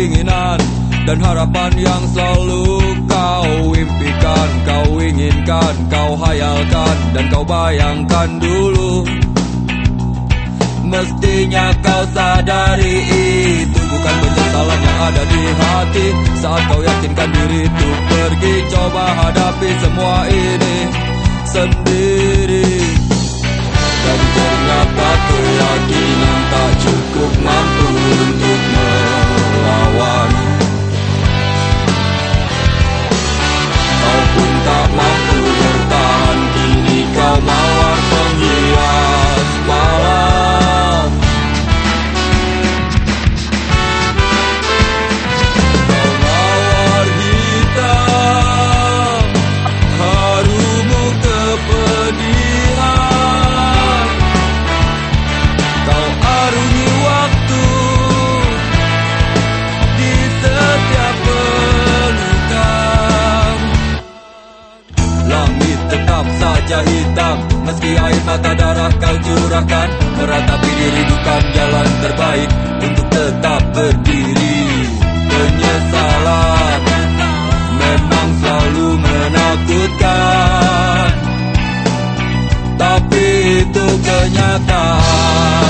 keinginan dan harapan yang selalu kau impikan, kau inginkan, kau hayalkan, dan kau bayangkan dulu. Mestinya kau sadari itu bukan penyesalan yang ada di hati. Saat kau yakinkan diri untuk pergi, coba hadapi semua ini sendiri. Dari ternyata keyakinan tak cukup mampu untuk melawan. Kau pun tak mampu bertahan, kini kau mawar penghias malam. Kau mawar hitam, harumu kepedihan. Kau arungi waktu di setiap pelukan. Langit tetap saja hitam, meski air mata darah kau curahkan. Meratapi diri bukan jalan terbaik untuk tetap berdiri. Penyesalan memang selalu menakutkan, tapi itu kenyataan.